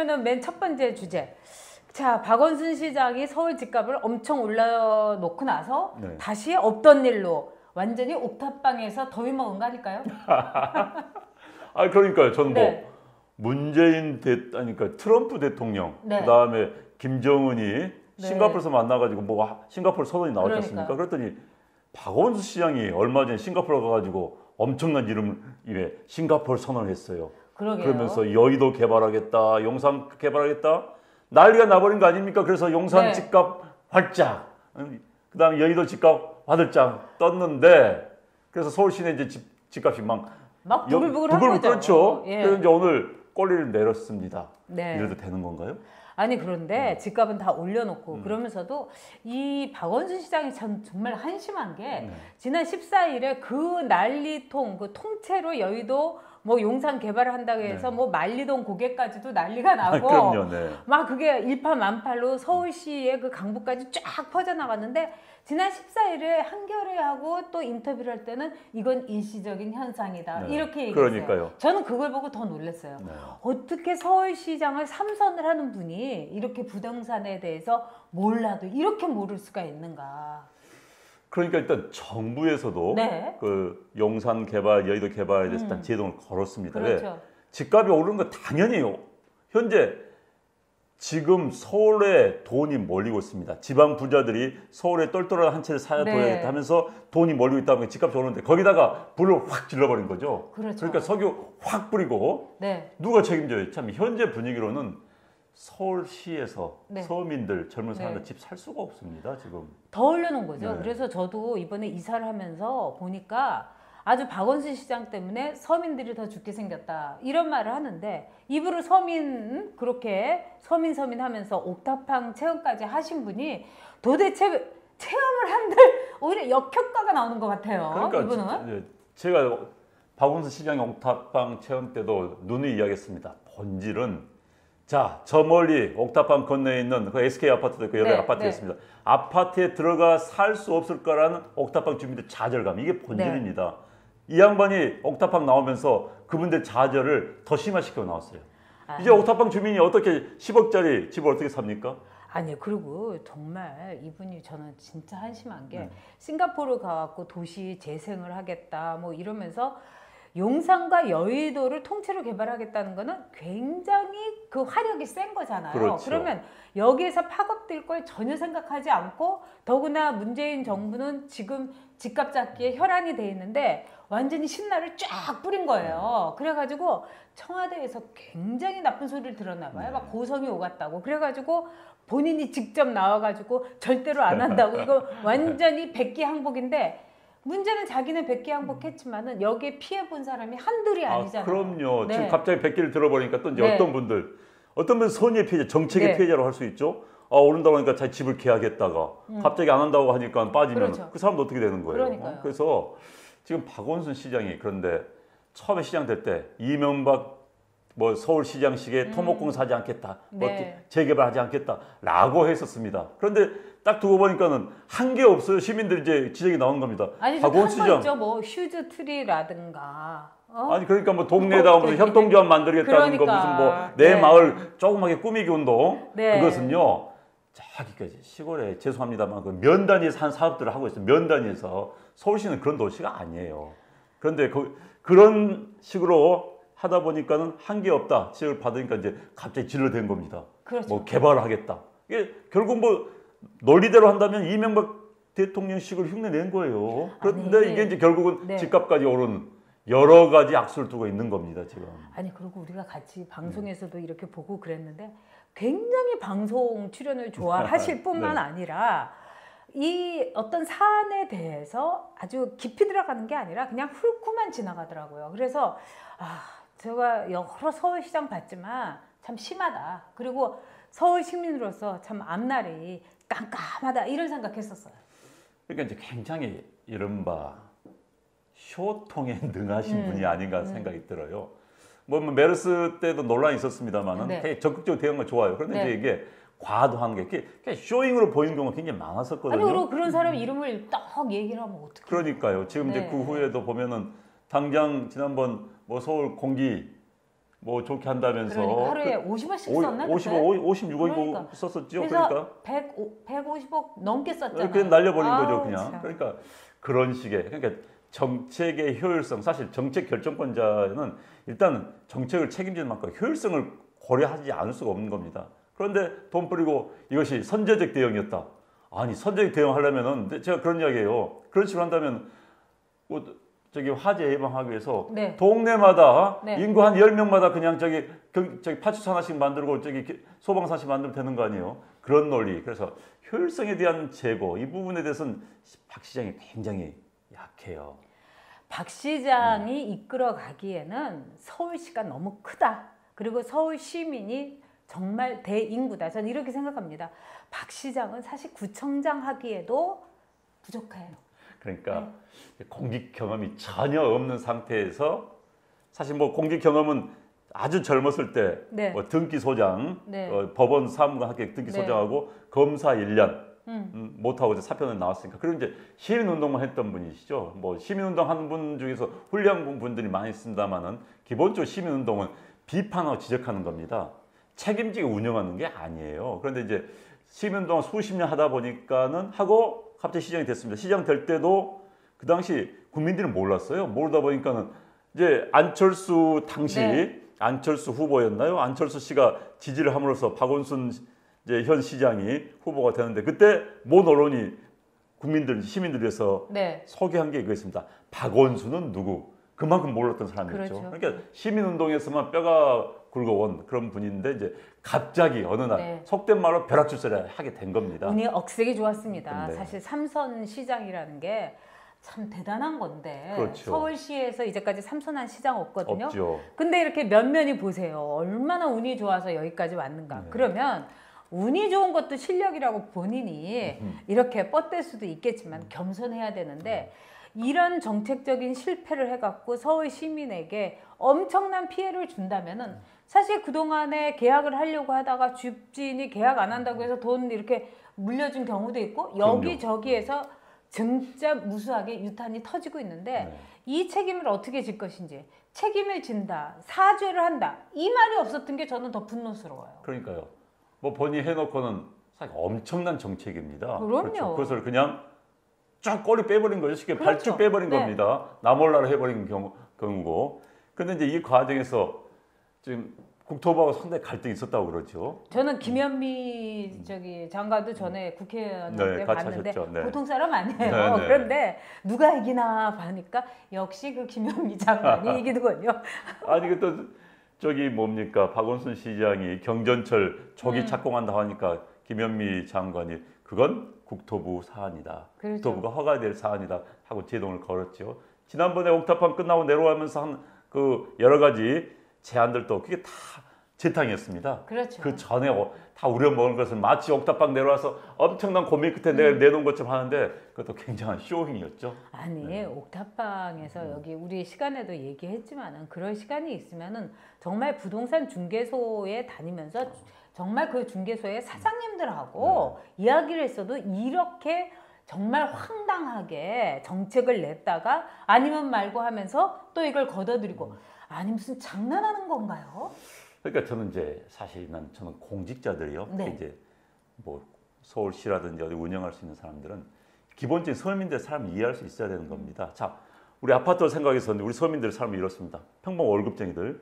그러면은 맨 첫 번째 주제. 자, 박원순 시장이 서울 집값을 엄청 올려놓고 나서 네. 다시 없던 일로 완전히 옥탑방에서 더위 먹은 거 아닐까요? 아 그러니까요. 저는 네. 뭐 문재인 그러니까 트럼프 대통령 네. 그다음에 김정은이 싱가포르에서 만나가지고 뭐 싱가포르 선언이 나왔지 않습니까? 그랬더니 박원순 시장이 얼마 전에 싱가포르 가가지고 엄청난 이름에 싱가포르 선언을 했어요. 그러게요. 그러면서 여의도 개발하겠다, 용산 개발하겠다 난리가 나버린 거 아닙니까? 그래서 용산 집값 활짝, 그다음에 여의도 집값 화들짝 떴는데 그래서 서울 시내 이제 집값이 막 부글부글한 거죠. 그렇죠. 예. 그래서 이제 오늘 꼬리를 내렸습니다. 네. 이래도 되는 건가요? 아니 그런데 집값은 다 올려놓고 그러면서도 이 박원순 시장이 정말 한심한 게 지난 14일에 그 난리통 그 통째로 여의도 뭐 용산 개발을 한다고 해서 뭐 만리동 고개까지도 난리가 나고 그럼요, 막 그게 일파만팔로 서울시의 그 강북까지 쫙 퍼져나갔는데 지난 14일에 한겨레하고 또 인터뷰를 할 때는 이건 일시적인 현상이다 이렇게 얘기했어요. 그러니까요. 저는 그걸 보고 더 놀랐어요. 어떻게 서울시장을 3선을 하는 분이 이렇게 부동산에 대해서 몰라도 이렇게 모를 수가 있는가. 그러니까 일단 정부에서도 그 용산 개발, 여의도 개발에 대해서 일단 제동을 걸었습니다. 그렇죠. 집값이 오르는 거 당연히요. 현재 지금 서울에 돈이 몰리고 있습니다. 지방 부자들이 서울에 똘똘한 한 채를 사야 둬야겠다 하면서 돈이 몰리고 있다 보니까 집값이 오르는데 거기다가 불을 확 질러버린 거죠. 그러니까 석유 확 뿌리고 누가 책임져요? 참 현재 분위기로는 서울시에서 서민들 젊은 사람들 집 살 수가 없습니다. 지금 더 올려놓은 거죠. 그래서 저도 이번에 이사를 하면서 보니까 아주 박원순 시장 때문에 서민들이 더 죽게 생겼다 이런 말을 하는데 입으로 서민 그렇게 서민 하면서 옥탑방 체험까지 하신 분이 도대체 체험을 한들 오히려 역효과가 나오는 것 같아요. 그러니까 이분은 제가 박원순 시장의 옥탑방 체험 때도 누누이 이야기했습니다. 본질은 자, 저 멀리 옥탑방 건너에 있는 그 SK 아파트도 있고 여러 아파트가 있습니다. 아파트에 들어가 살 수 없을 거라는 옥탑방 주민들 좌절감 이게 본질입니다. 이 양반이 옥탑방 나오면서 그분들 좌절을 더 심화시켜 나왔어요. 이제 옥탑방 주민이 어떻게 10억짜리 집을 어떻게 삽니까? 아니 그리고 정말 이분이 저는 진짜 한심한 게 싱가포르 가갖고 도시 재생을 하겠다 뭐 이러면서 용산과 여의도를 통째로 개발하겠다는 거는 굉장히 그 화력이 센 거잖아요. 그렇죠. 그러면 여기에서 파급될 걸 전혀 생각하지 않고 더구나 문재인 정부는 지금 집값 잡기에 혈안이 돼 있는데 완전히 신나를 쫙 뿌린 거예요. 그래가지고 청와대에서 굉장히 나쁜 소리를 들었나 봐요. 막 고성이 오갔다고. 그래가지고 본인이 직접 나와가지고 절대로 안 한다고. 이거 완전히 백기항복인데 문제는 자기는 백기항복했지만은 여기에 피해 본 사람이 한둘이 아니잖아요. 그럼요. 지금 갑자기 백기를 들어버리니까 또 이제 어떤 분은 선의의 피해자, 정책의 피해자로 할 수 있죠. 오른다고 하니까 자기 집을 계약했다가 갑자기 안 한다고 하니까 빠지면 그 사람도 어떻게 되는 거예요. 그래서 지금 박원순 시장이 그런데 처음에 시장 될 때 이명박 뭐 서울시장식의 토목공사 하지 않겠다, 뭐 재개발하지 않겠다라고 했었습니다. 그런데 딱 두고 보니까는 한 게 없어요. 시민들이 이제 지적이 나오는 겁니다. 아니 박원순 시장 있죠. 뭐 휴즈 트리라든가. 아니 그러니까 뭐 동네에다가 무슨 협동조합 만들겠다는 거 무슨 뭐 내 마을 조그맣게 꾸미기 운동 그것은요. 저기까지 시골에 죄송합니다만 그 면 단위에서 한 사업들을 하고 있어요. 면 단위에서 서울시는 그런 도시가 아니에요. 그런데 그런 식으로 하다 보니까는 한 게 없다 지적을 받으니까 이제 갑자기 진로된 겁니다. 뭐 개발을 하겠다. 이게 결국 뭐 논리대로 한다면 이명박 대통령식을 흉내낸 거예요. 그런데 이게 이제 결국은 집값까지 오른 여러 가지 악수를 두고 있는 겁니다, 지금. 아니 그리고 우리가 같이 방송에서도 이렇게 보고 그랬는데 굉장히 방송 출연을 좋아하실 뿐만 아니라 이 어떤 사안에 대해서 아주 깊이 들어가는 게 아니라 그냥 훑고만 지나가더라고요. 그래서 제가 여러 서울시장 봤지만 참 심하다. 그리고 서울 시민으로서 참 앞날이 깜깜하다 이런 생각했었어요. 그러니까 이제 굉장히 이른바 쇼통에 능하신 분이 아닌가 생각이 들어요. 뭐 메르스 때도 논란이 있었습니다만은 되게 적극적으로 대응은 좋아요. 그런데 이제 이게 과도한 게 그냥 쇼잉으로 보이는 경우가 굉장히 많았었거든요. 아니 그리고 그런 사람 이름을 딱 얘기를 하면 어떡해? 그러니까요. 지금 이제 그 후에도 보면은 당장 지난번 뭐 서울 공기 뭐 좋게 한다면서 그러니까 하루에 50원씩 썼나? 56억 그러니까. 썼었죠. 그래서 그러니까 150억 넘게 썼잖아요. 그냥 날려버린 거죠, 아우, 그냥. 참. 그러니까 그런 식의 그러니까 정책의 효율성, 사실 정책 결정권자는 일단 정책을 책임지는 만큼 효율성을 고려하지 않을 수가 없는 겁니다. 그런데 돈 뿌리고 이것이 선제적 대응이었다. 아니 선제적 대응하려면은 제가 그런 이야기예요. 그런 식으로 한다면 뭐 저기 화재 예방하기 위해서 네. 동네마다 네. 인구 한 10명마다 그냥 저기 파출소 하나씩 만들고 저기 소방서 하나씩 만들면 되는 거 아니에요? 그런 논리. 그래서 효율성에 대한 제고 이 부분에 대해서는 박 시장이 굉장히 약해요. 박 시장이 이끌어 가기에는 서울시가 너무 크다. 그리고 서울 시민이 정말 대인구다. 저는 이렇게 생각합니다. 박 시장은 사실 구청장 하기에도 부족해요. 그러니까 공직 경험이 전혀 없는 상태에서 사실 뭐 공직 경험은 아주 젊었을 때 네. 뭐 등기소장, 네. 법원 사무관 학교 등기소장하고 검사 1년 못하고 이제 사표는 나왔으니까 그리고 이제 시민운동만 했던 분이시죠. 뭐 시민운동 한 분 중에서 훌륭한 분들이 많이 있습니다만은 기본적으로 시민운동은 비판하고 지적하는 겁니다. 책임지게 운영하는 게 아니에요. 그런데 이제 시민운동을 수십 년 하다 보니까는 하고 갑자기 시장이 됐습니다. 시장 될 때도 그 당시 국민들은 몰랐어요. 모르다 보니까는 이제 안철수 당시 네. 안철수 후보였나요? 안철수 씨가 지지를 함으로써 박원순 이제 현 시장이 후보가 되는데 그때 모 언론이 국민들 시민들에서 네. 소개한 게 이거였습니다. 박원순은 누구? 그만큼 몰랐던 사람이었죠. 그렇죠. 그러니까 시민운동에서만 뼈가 굵어온 그런 분인데 이제 갑자기 어느 날 네. 속된 말로 벼락출세를 하게 된 겁니다. 운이 억세게 좋았습니다. 네. 사실 삼선 시장이라는 게 참 대단한 건데 그렇죠. 서울시에서 이제까지 삼선한 시장 없거든요. 없죠. 근데 이렇게 면면이 보세요. 얼마나 운이 좋아서 여기까지 왔는가. 네. 그러면 운이 좋은 것도 실력이라고 본인이 이렇게 뻗댈 수도 있겠지만 겸손해야 되는데 이런 정책적인 실패를 해갖고 서울 시민에게 엄청난 피해를 준다면은 사실 그동안에 계약을 하려고 하다가 집주인이 계약 안 한다고 해서 돈 이렇게 물려준 경우도 있고 여기저기에서 진짜 무수하게 유탄이 터지고 있는데 네. 이 책임을 어떻게 질 것인지 책임을 진다, 사죄를 한다 이 말이 없었던 게 저는 더 분노스러워요. 그러니까요. 뭐 본인이 해놓고는 사실 엄청난 정책입니다. 그럼요. 그렇죠. 그것을 그냥 쫙 꼬리 빼버린 거죠. 쉽게 그렇죠. 발쭉 빼버린 네. 겁니다. 나몰라라 해버린 경우고. 근데 이제 이 과정에서 지금 국토부하고 상당히 갈등이 있었다고 그러죠. 저는 김현미 장관도 전에 국회의원 때 같이 봤는데 하셨죠. 네. 보통 사람 아니에요. 네, 네. 그런데 누가 이기나 보니까 역시 그 김현미 장관이 이기더군요. 아니 그 또 저기 뭡니까 박원순 시장이 경전철 조기 착공한다고 하니까 김현미 장관이 그건 국토부 사안이다. 그렇죠. 국토부가 허가해야 될 사안이다 하고 제동을 걸었죠. 지난번에 옥탑방 끝나고 내려가면서 한 그 여러 가지 제안들도 그게 다 재탕이었습니다. 그렇죠. 그 전에 다 우려먹은 것을 마치 옥탑방 내려와서 엄청난 고민 끝에 내가 내놓은 것처럼 하는데 그것도 굉장한 쇼잉이었죠. 아니 네. 옥탑방에서 여기 우리 시간에도 얘기했지만은 그럴 시간이 있으면은 정말 부동산 중개소에 다니면서 정말 그 중개소의 사장님들하고 이야기를 했어도 이렇게 정말 황당하게 정책을 냈다가 아니면 말고 하면서 또 이걸 걷어들이고 아니 무슨 장난하는 건가요? 그러니까 저는 이제 사실 저는 공직자들이요. 네. 이제 뭐 서울시라든지 어디 운영할 수 있는 사람들은 기본적인 서민들 사람 이해할 수 있어야 되는 겁니다. 자, 우리 아파트 생각해서는 우리 서민들 삶이 이렇습니다. 평범 월급쟁이들,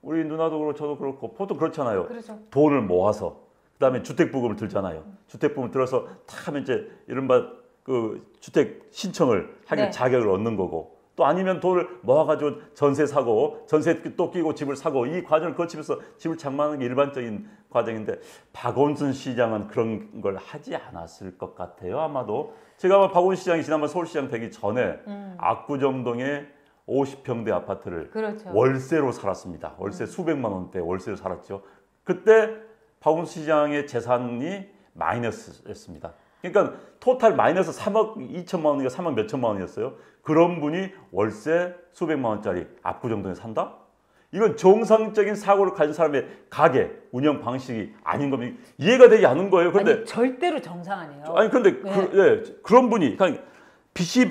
우리 누나도 그렇고 저도 그렇고 보통 그렇잖아요. 그렇죠. 돈을 모아서 그다음에 주택부금을 들잖아요. 주택부금 들어서 다 하면 이제 이른바 그 주택 신청을 하길 네. 자격을 얻는 거고 또 아니면 돈을 모아가지고 전세 사고 전세 또 끼고 집을 사고 이 과정을 거치면서 집을 장만하는 게 일반적인 과정인데 박원순 시장은 그런 걸 하지 않았을 것 같아요. 아마도 제가 아마 박원순 시장이 지난번 서울시장 되기 전에 압구정동에 50평대 아파트를 그렇죠. 월세로 살았습니다. 월세 수백만 원대 월세로 살았죠. 그때 박원순 시장의 재산이 마이너스였습니다. 그러니까 토탈 마이너스 3억 2천만 원이가 3억 몇천만 원이었어요. 그런 분이 월세 수백만 원짜리 압구정동에 산다? 이건 정상적인 사고를 가진 사람의 가게 운영 방식이 아닌 겁니다. 이해가 되지 않은 거예요. 그런데 아니, 절대로 정상 아니에요. 아니 그런데 네. 그런 분이 그러니까 빚이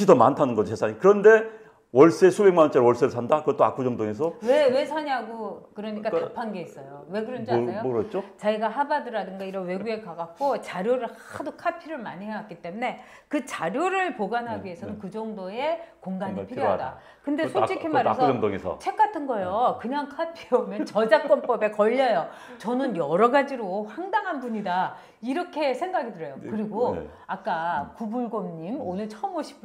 더 많다는 거죠 재산이. 그런데 월세 수백만 원짜리 월세를 산다? 그것도 압구정동에서? 왜 사냐고 그러니까 답한 게 있어요. 왜 그런지 아세요? 뭐 그랬죠? 자기가 하버드라든가 이런 외국에 가갖고 자료를 하도 카피를 많이 해왔기 때문에 그 자료를 보관하기 위해서는 그 정도의 공간이 필요하다. 근데 솔직히 말해서 압구정동에서. 책 같은 거요. 그냥 카피해오면 저작권법에 걸려요. 저는 여러 가지로 황당한 분이다. 이렇게 생각이 들어요. 그리고 아까 구불곰님 오늘 처음 오신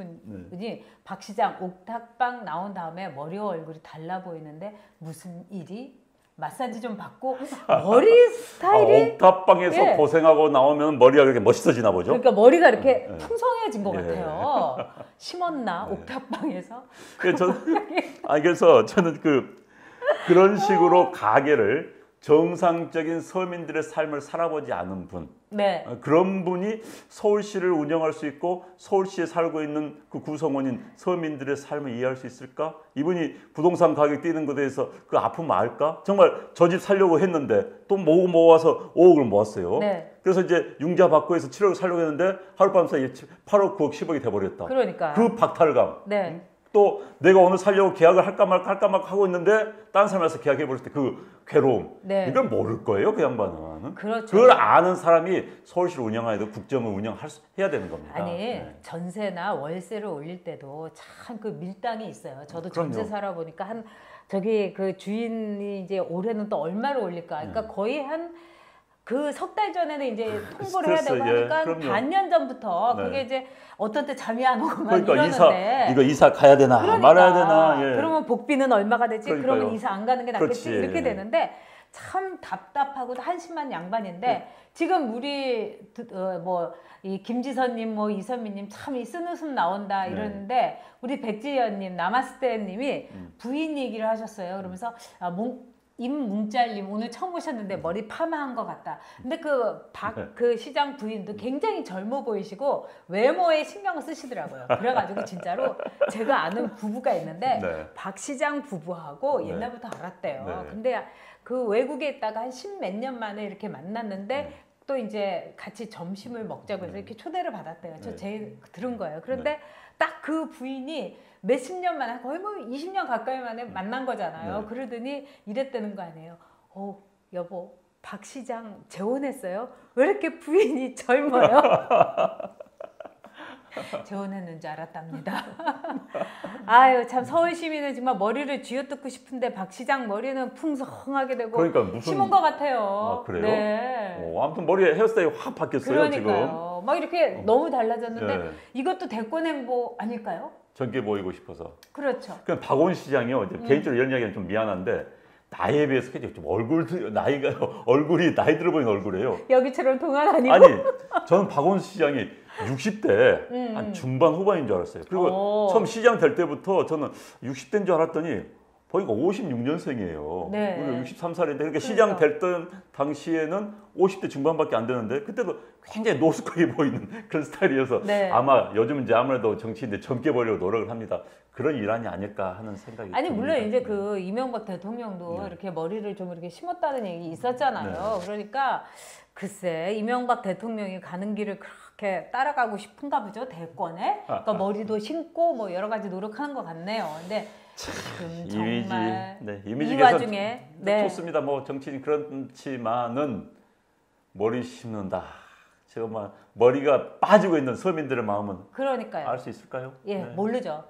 분이 박 시장 옥탑방 나온 다음에 머리와 얼굴이 달라 보이는데 무슨 일이? 마사지 좀 받고 머리 스타일이 옥탑방에서 고생하고 나오면 머리가 그렇게 멋있어지나 보죠? 그러니까 머리가 이렇게 풍성해진 것 같아요. 심었나 옥탑방에서? 그래서 저는 그런 식으로 가게를 정상적인 서민들의 삶을 살아보지 않은 분, 그런 분이 서울시를 운영할 수 있고 서울시에 살고 있는 그 구성원인 서민들의 삶을 이해할 수 있을까? 이분이 부동산 가격 뛰는 것에 대해서 그 아픔 알까? 정말 저 집 살려고 했는데 또 모아서 5억을 모았어요. 그래서 이제 융자 받고 해서 7억을 살려고 했는데 하룻밤 사이에 8억, 9억, 10억이 돼버렸다. 그러니까 그 박탈감. 또 내가 오늘 살려고 계약을 할까 말까 하고 있는데 딴 사람한테 계약해버릴 때 그 괴로움. 이걸 모를 거예요, 그 양반은. 그걸 아는 사람이 서울시를 운영하여도 국정을 해야 되는 겁니다. 아니 전세나 월세를 올릴 때도 참 그 밀당이 있어요. 저도 전세 살아보니까 저기 그 주인이 이제 올해는 또 얼마를 올릴까. 그러니까 거의 그 석 달 전에는 이제 통보를 해야 되고 하니까 반년 전부터 그게 이제 어떤 때 잠이 안 오고 막 이러는데 이사 가야 되나 말아야 되나. 그러면 복비는 얼마가 되지? 그러니까요. 그러면 이사 안 가는 게 낫겠지? 이렇게 되는데 참 답답하고 한심한 양반인데 지금 우리 이 김지선님 이선미님 참 이 쓴웃음 나온다 이러는데 우리 백지연님 나마스테님이 부인 얘기를 하셨어요. 그러면서 임문짤님 오늘 처음 오셨는데 머리 파마한 것 같다. 근데 그 시장 부인도 굉장히 젊어 보이시고 외모에 신경을 쓰시더라고요. 그래가지고 진짜로 제가 아는 부부가 있는데 박 시장 부부하고 옛날부터 알았대요. 근데 그 외국에 있다가 한 10몇 년 만에 이렇게 만났는데 또 이제 같이 점심을 먹자고 해서 이렇게 초대를 받았대요. 저 제일 들은 거예요. 그런데 딱 그 부인이 몇십 년 만에 거의 20년 가까이 만에 만난 거잖아요. 그러더니 이랬다는 거 아니에요. 여보 박 시장 재혼했어요? 왜 이렇게 부인이 젊어요? 재혼했는 줄 알았답니다. 아유 참 서울 시민은 정말 머리를 쥐어뜯고 싶은데 박 시장 머리는 풍성하게 되고 심은 것 같아요. 그래요? 아무튼 머리 헤어스타일이 확 바뀌었어요. 그러니까요. 막 이렇게 너무 달라졌는데 이것도 대권 행보 아닐까요? 젊게 보이고 싶어서. 그렇죠. 그럼 박원 시장이요. 개인적으로 이런 이야기는 좀 미안한데 나이에 비해서 좀 얼굴이 나이 들어 보이는 얼굴이에요. 여기처럼 동안 아니고. 아니, 저는 박원 시장이 60대 한 중반 후반인 줄 알았어요. 그리고 처음 시장 될 때부터 저는 60대인 줄 알았더니 보니까 56년생이에요. 63살인데 그러니까 시장 될 당시에는 50대 중반밖에 안 되는데 그때도 굉장히 노숙하게 보이는 그런 스타일이어서 아마 요즘은 이제 아무래도 정치인들 젊게 보려고 노력을 합니다. 그런 일환이 아닐까 하는 생각이 아니 듭니다. 물론 이제 그 이명박 대통령도 이렇게 머리를 좀 이렇게 심었다는 얘기 있었잖아요. 그러니까 글쎄 이명박 대통령이 가는 길을 그렇게 따라가고 싶은가 보죠. 대권에. 그러니까 머리도 심고 여러 가지 노력하는 것 같네요. 근데 지금 정말 이미지 이 와중에 좋습니다. 정치인 그렇지만은 머리 심는다. 제가 머리가 빠지고 있는 서민들의 마음은 그러니까요. 알 수 있을까요? 모르죠.